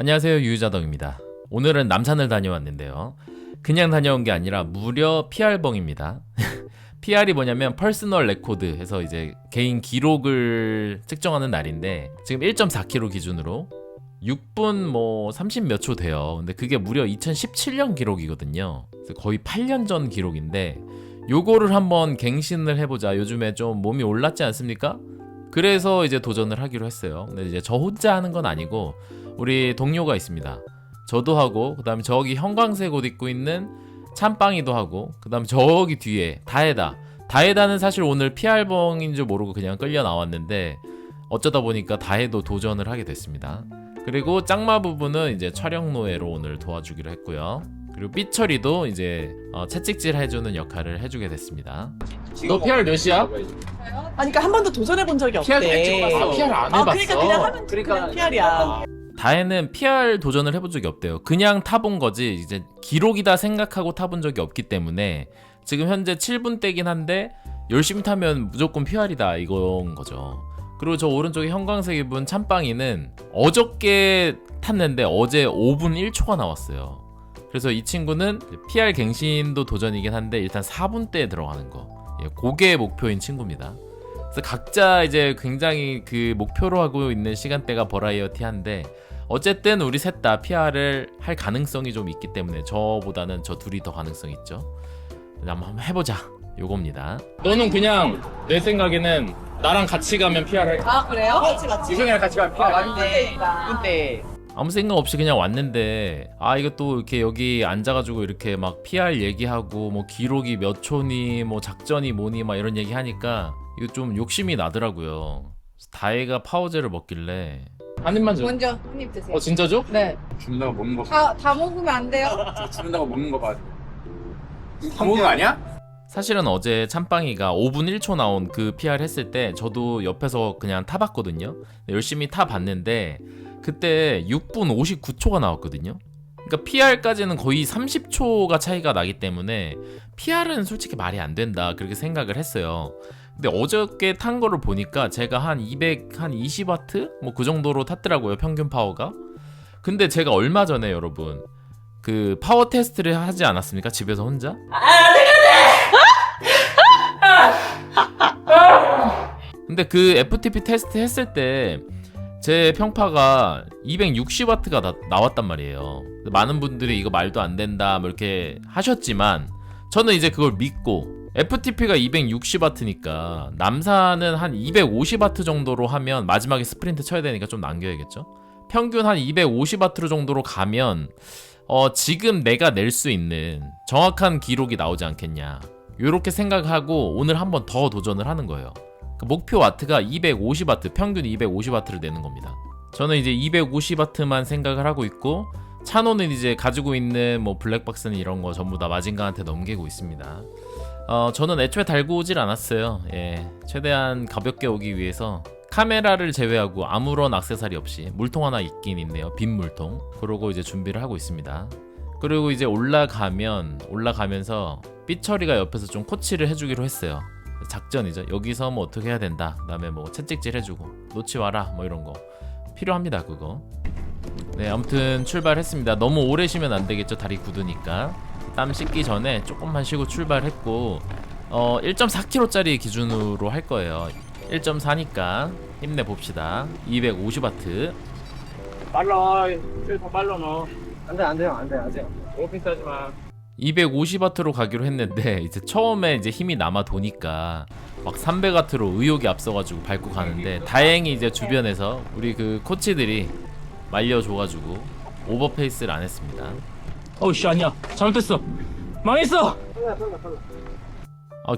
안녕하세요, 유유자덕입니다. 오늘은 남산을 다녀왔는데요. 그냥 다녀온 게 아니라 무려 PR봉입니다. PR이 뭐냐면 퍼스널 레코드 해서 이제 개인 기록을 측정하는 날인데, 지금 1.4km 기준으로 6분 뭐 30 몇 초 돼요. 근데 그게 무려 2017년 기록이거든요. 그래서 거의 8년 전 기록인데, 요거를 한번 갱신을 해보자. 요즘에 좀 몸이 올랐지 않습니까? 그래서 이제 도전을 하기로 했어요. 근데 이제 저 혼자 하는 건 아니고 우리 동료가 있습니다. 저도 하고, 그 다음에 저기 형광색 옷 입고 있는 찬빵이도 하고, 그 다음에 저기 뒤에 다해다는 사실 오늘 PR봉인 줄 모르고 그냥 끌려 나왔는데, 어쩌다 보니까 다해도 도전을 하게 됐습니다. 그리고 짱마 부부는 이제 촬영 노예로 오늘 도와주기로 했고요. 그리고 삐처리도 이제 채찍질 해주는 역할을 해주게 됐습니다. 너 PR 몇이야? 아니 그러니까 한 번도 도전해 본 적이 없대. PR 안 해봤어. 그러니까 그냥 하면 그냥 PR이야. 다혜는 PR 도전을 해본 적이 없대요. 그냥 타본 거지 이제 기록이다 생각하고 타본 적이 없기 때문에 지금 현재 7분대긴 한데 열심히 타면 무조건 PR이다 이건 거죠. 그리고 저 오른쪽에 형광색 입은 찬빵이는 어저께 탔는데 어제 5분 1초가 나왔어요. 그래서 이 친구는 PR 갱신도 도전이긴 한데 일단 4분대에 들어가는 거, 그게 목표인 친구입니다. 그래서 각자 이제 굉장히 그 목표로 하고 있는 시간대가 버라이어티한데, 어쨌든 우리 셋 다 PR을 할 가능성이 좀 있기 때문에 저보다는 저 둘이 더 가능성 있죠. 한번 해보자 요겁니다. 너는 그냥 내 생각에는 나랑 같이 가면 PR 할. 아 그래요? 같이. 이성이랑 같이 가면 PR 맞네. 근데 아무 생각 없이 그냥 왔는데, 이거 또 이렇게 여기 앉아가지고 이렇게 막 PR 얘기하고 뭐 기록이 몇 초니 뭐 작전이 뭐니 막 이런 얘기 하니까 이거 좀 욕심이 나더라고요. 다혜가 파워제를 먹길래 한 입만 줘. 먼저 한 입 드세요. 진짜 줘? 네. 준다고 먹는 거 다 먹으면 안 돼요? 준다고 먹는 거 봐. 다 먹은 거 아니야? 사실은 어제 찬빵이가 5분 1초 나온 그 PR 했을 때 저도 옆에서 그냥 타봤거든요. 열심히 타봤는데 그때 6분 59초가 나왔거든요. 그러니까 PR까지는 거의 30초가 차이가 나기 때문에 PR은 솔직히 말이 안 된다 그렇게 생각을 했어요. 근데 어저께 탄 거를 보니까 제가 한 20W? 뭐 그 정도로 탔더라고요, 평균 파워가. 근데 제가 얼마 전에 여러분 그 파워 테스트를 하지 않았습니까? 집에서 혼자? 근데 그 FTP 테스트 했을 때 제 평파가 260W가 나왔단 말이에요. 많은 분들이 이거 말도 안 된다 뭐 이렇게 하셨지만 저는 이제 그걸 믿고, FTP가 260W니까 남산은 한 250W 정도로 하면 마지막에 스프린트 쳐야 되니까 좀 남겨야겠죠. 평균 한 250W 정도로 가면 지금 내가 낼 수 있는 정확한 기록이 나오지 않겠냐, 요렇게 생각하고 오늘 한번 더 도전을 하는 거예요. 목표 와트가 250W, 평균 250W를 내는 겁니다. 저는 이제 250W만 생각을 하고 있고, 찬호는 이제 가지고 있는 뭐 블랙박스는 이런 거 전부 다 마징가한테 넘기고 있습니다. 저는 애초에 달고 오질 않았어요. 최대한 가볍게 오기 위해서 카메라를 제외하고 아무런 액세서리 없이 물통 하나 있긴 있네요. 빈 물통. 그러고 이제 준비를 하고 있습니다. 그리고 이제 올라가면서 삐처리가 옆에서 좀 코치를 해주기로 했어요. 작전이죠. 여기서 뭐 어떻게 해야 된다, 그 다음에 뭐 채찍질 해주고 놓지 마라 뭐 이런 거 필요합니다. 그거. 네, 아무튼 출발했습니다. 너무 오래 쉬면 안 되겠죠, 다리 굳으니까. 땀 씻기 전에 조금만 쉬고 출발했고, 1.4km짜리 기준으로 할 거예요. 1.4니까 힘내봅시다. 250W. 빨라. 더 빨라 너. 안 돼요. 오피스 하지 마. 250W로 가기로 했는데 이제 처음에 이제 힘이 남아 도니까 막 300W로 의욕이 앞서가지고 밟고 가는데, 다행히 이제 주변에서 우리 그 코치들이 말려줘가지고 오버페이스를 안 했습니다. 어우씨 아니야. 잘못했어. 망했어.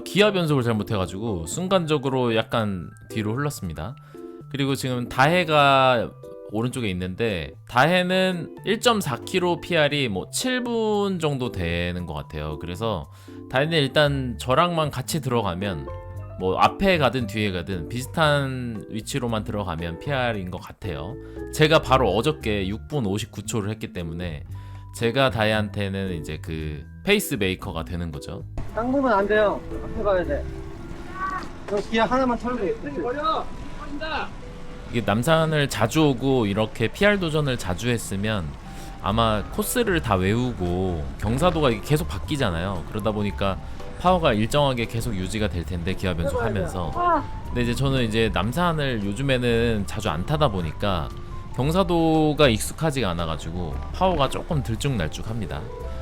기압 연속을 잘못해가지고 순간적으로 약간 뒤로 흘렀습니다. 그리고 지금 다혜가 오른쪽에 있는데, 다혜는 1.4km PR이 뭐 7분 정도 되는 것 같아요. 그래서 다혜는 일단 저랑만 같이 들어가면, 뭐 앞에 가든 뒤에 가든 비슷한 위치로만 들어가면 PR인 것 같아요. 제가 바로 어저께 6분 59초를 했기 때문에 제가 다혜한테는 이제 그 페이스 메이커가 되는 거죠. 땅 보면 안 돼요. 앞에 가야 돼. 너 기아 하나만 털고. 버려. 버린다. 이게 남산을 자주 오고 이렇게 PR 도전을 자주 했으면 아마 코스를 다 외우고 경사도가 이게 계속 바뀌잖아요. 그러다 보니까 파워가 일정하게 계속 유지가 될 텐데 기아 변속하면서. 근데 이제 저는 이제 남산을 요즘에는 자주 안 타다 보니까 경사도가 익숙하지가 않아가지고 파워가 조금 들쭉날쭉합니다.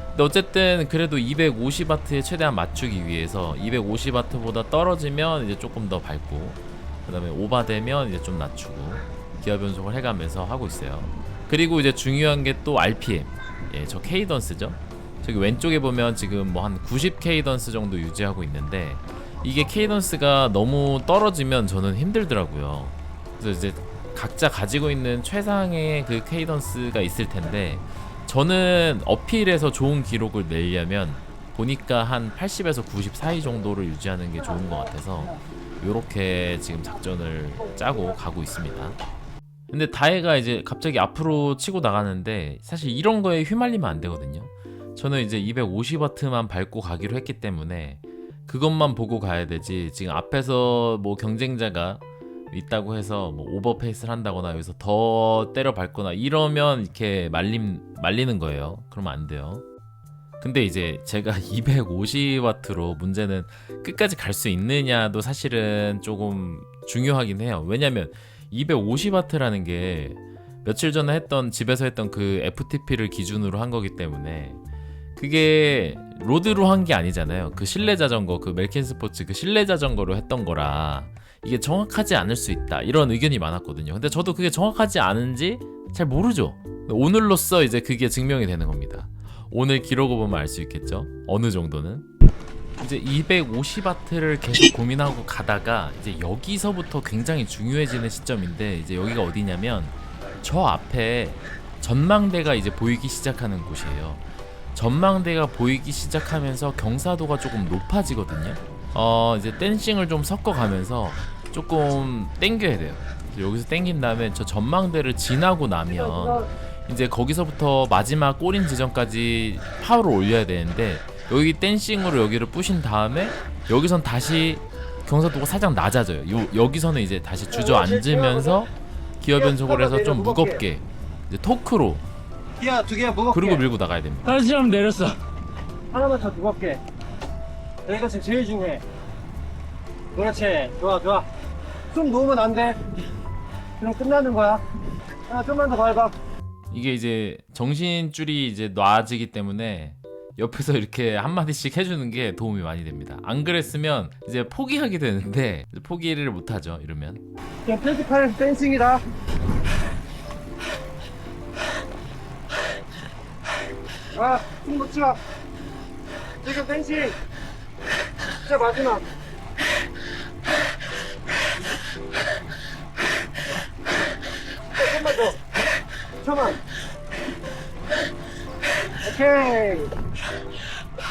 근데 어쨌든 그래도 250W에 최대한 맞추기 위해서 250W보다 떨어지면 이제 조금 더 밟고 그 다음에 오버되면 이제 좀 낮추고 기아 변속을 해가면서 하고 있어요. 그리고 이제 중요한 게 또 RPM. 예, 저 케이던스죠. 저기 왼쪽에 보면 지금 뭐 한 90 케이던스 정도 유지하고 있는데 이게 케이던스가 너무 떨어지면 저는 힘들더라고요. 그래서 이제 각자 가지고 있는 최상의 그 케이던스가 있을 텐데 저는 어필에서 좋은 기록을 내려면 보니까 한 80에서 90 사이 정도를 유지하는 게 좋은 것 같아서 요렇게 지금 작전을 짜고 가고 있습니다. 근데 다혜가 이제 갑자기 앞으로 치고 나가는데 사실 이런 거에 휘말리면 안 되거든요. 저는 이제 250W만 밟고 가기로 했기 때문에 그것만 보고 가야 되지, 지금 앞에서 뭐 경쟁자가 있다고 해서 뭐 오버페이스를 한다거나 여기서 더 때려 밟거나 이러면 이렇게 말리는 거예요. 그러면 안 돼요. 근데 이제 제가 250W로 문제는 끝까지 갈 수 있느냐도 사실은 조금 중요하긴 해요. 왜냐면 250W라는 게 며칠 전에 했던 집에서 했던 그 FTP를 기준으로 한 거기 때문에 그게 로드로 한 게 아니잖아요. 그 실내 자전거, 그 멜킨 스포츠 그 실내 자전거로 했던 거라 이게 정확하지 않을 수 있다 이런 의견이 많았거든요. 근데 저도 그게 정확하지 않은지 잘 모르죠. 오늘로써 이제 그게 증명이 되는 겁니다. 오늘 기록을 보면 알 수 있겠죠. 어느 정도는. 이제 250W를 계속 고민하고 가다가 이제 여기서부터 굉장히 중요해지는 시점인데, 이제 여기가 어디냐면 저 앞에 전망대가 이제 보이기 시작하는 곳이에요. 전망대가 보이기 시작하면서 경사도가 조금 높아지거든요. 이제 댄싱을 좀 섞어가면서 조금 땡겨야 돼요. 여기서 땡긴 다음에 저 전망대를 지나고 나면 이제 거기서부터 마지막 꼬린 지점까지 파워를 올려야 되는데, 여기 댄싱으로 여기를 부신 다음에 여기선 다시 경사도가 살짝 낮아져요. 여기서는 이제 다시 주저앉으면서 기어 변속을 해서 좀 무겁게 이제 토크로 기아 2개 무겁게. 그리고 밀고 나가야 됩니다. 다시 한번 내렸어. 하나만 더 무겁게. 여기가 지금 제일 중요해. 그렇지. 좋아 좋아. 숨 놓으면 안 돼. 그럼 끝나는 거야. 하나 좀만 더 밟아. 이게 이제 정신줄이 이제 놔지기 때문에 옆에서 이렇게 한마디씩 해주는 게 도움이 많이 됩니다. 안 그랬으면 이제 포기하게 되는데 포기를 못하죠, 이러면. 그냥 편집할 댄싱이다. 숨 놓지 마. 지금 댄싱. 진짜 마지막. 조금만 더. 천만. 오케이.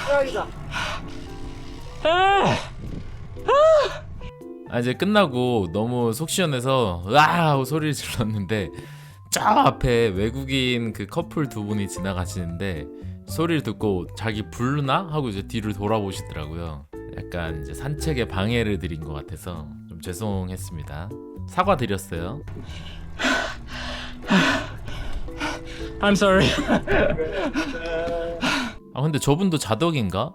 끝이다. 이제 끝나고 너무 속 시원해서 으아 하고 소리를 질렀는데 저 앞에 외국인 그 커플 두 분이 지나가시는데 소리를 듣고 자기 부르나 하고 이제 뒤를 돌아보시더라고요. 약간 이제 산책에 방해를 드린 것 같아서 좀 죄송했습니다. 사과드렸어요. I'm sorry. 근데 저분도 자덕인가?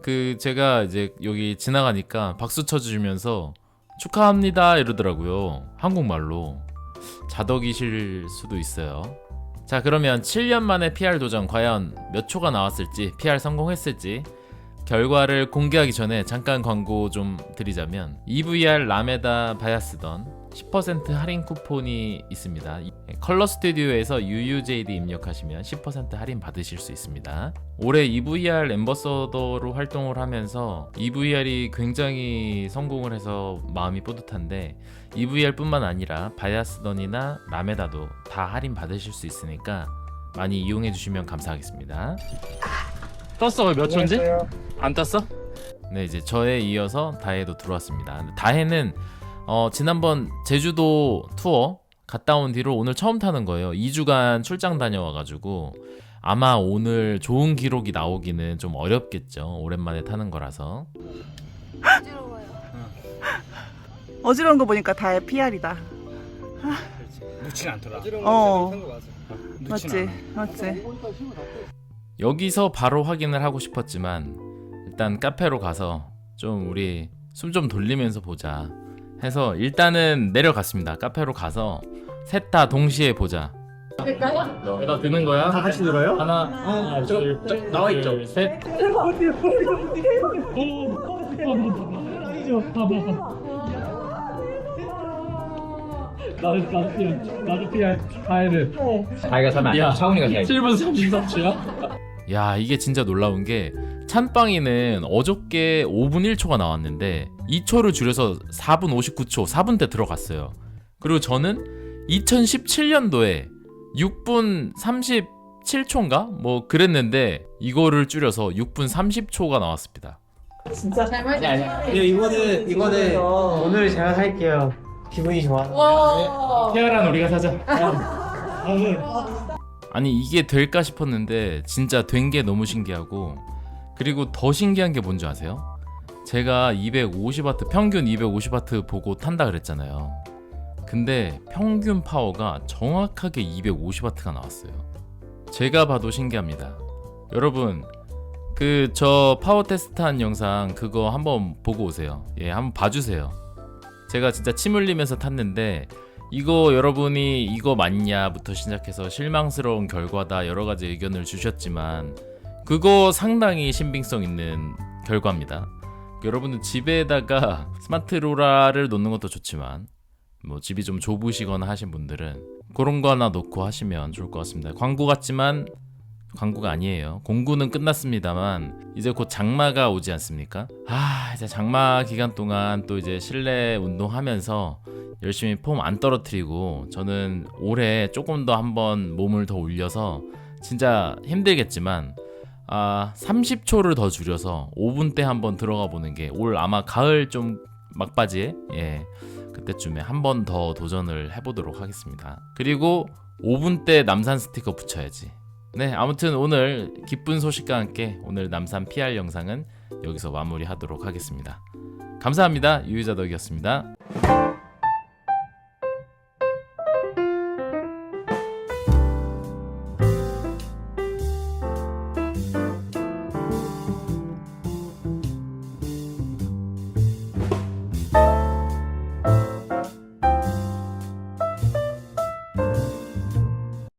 그 제가 이제 여기 지나가니까 박수 쳐주면서 축하합니다 이러더라고요. 한국말로. 자덕이실 수도 있어요. 자, 그러면 7년 만에 PR 도전 과연 몇 초가 나왔을지, PR 성공했을지 결과를 공개하기 전에 잠깐 광고 좀 드리자면 EVR 라메다 바야스던 10% 할인 쿠폰이 있습니다. 컬러 스튜디오에서 UUJD 입력하시면 10% 할인 받으실 수 있습니다. 올해 EVR 앰버서더로 활동을 하면서 EVR이 굉장히 성공을 해서 마음이 뿌듯한데, EVR 뿐만 아니라 바야스던이나 라메다도 다 할인 받으실 수 있으니까 많이 이용해 주시면 감사하겠습니다. 떴어. 몇 초인지? 안 떴어? 네, 이제 저에 이어서 다혜도 들어왔습니다. 다혜는 지난번 제주도 투어 갔다 온 뒤로 오늘 처음 타는 거예요. 2주간 출장 다녀와가지고 아마 오늘 좋은 기록이 나오기는 좀 어렵겠죠. 오랜만에 타는 거라서. 어지러워요. 어지러운 거 보니까 다의 PR이다. 놓진 않더라. 맞지. 여기서 바로 확인을 하고 싶었지만 일단 카페로 가서 좀 우리 숨 좀 돌리면서 보자 해서 일단은 내려갔습니다. 카페로 가서 셋 다 동시에 보자. 나 드는 거야? 다 같이 들어요? 하나, 둘, 나와 있죠. 셋. 나도 피해. 하이를. 자기가 사면 안 돼. 차훈이가 사야 7분 33초야? 야, 이게 진짜 놀라운 게 찬빵이는 어저께 5분 1초가 나왔는데 2초를 줄여서 4분 59초, 4분대 들어갔어요. 그리고 저는 2017년도에 6분 37초인가? 뭐 그랬는데 이거를 줄여서 6분 30초가 나왔습니다. 진짜 잘 마셨어요. 이거는 오늘 제가 살게요. 기분이 좋아. 와. 태아란 우리가 사자. 아니 이게 될까 싶었는데 진짜 된 게 너무 신기하고, 그리고 더 신기한 게 뭔지 아세요? 제가 250W 평균 250W 보고 탄다 그랬잖아요. 근데 평균 파워가 정확하게 250W가 나왔어요. 제가 봐도 신기합니다. 여러분 그 저 파워 테스트한 영상 그거 한번 보고 오세요. 예, 한번 봐주세요. 제가 진짜 침 흘리면서 탔는데 이거 여러분이 이거 맞냐부터 시작해서 실망스러운 결과다 여러 가지 의견을 주셨지만 그거 상당히 신빙성 있는 결과입니다. 여러분은 집에다가 스마트 로라를 놓는 것도 좋지만 뭐 집이 좀 좁으시거나 하신 분들은 그런 거 하나 놓고 하시면 좋을 것 같습니다. 광고 같지만 광고가 아니에요. 공구는 끝났습니다만 이제 곧 장마가 오지 않습니까? 이제 장마 기간 동안 또 이제 실내 운동하면서 열심히 폼 안 떨어뜨리고 저는 올해 조금 더 한번 몸을 더 올려서 진짜 힘들겠지만 30초를 더 줄여서 5분 때 한번 들어가 보는 게 올 아마 가을 좀 막바지에 그때쯤에 한 번 더 도전을 해보도록 하겠습니다. 그리고 5분 때 남산 스티커 붙여야지. 네, 아무튼 오늘 기쁜 소식과 함께 오늘 남산 PR 영상은 여기서 마무리하도록 하겠습니다. 감사합니다. 유유자덕이었습니다.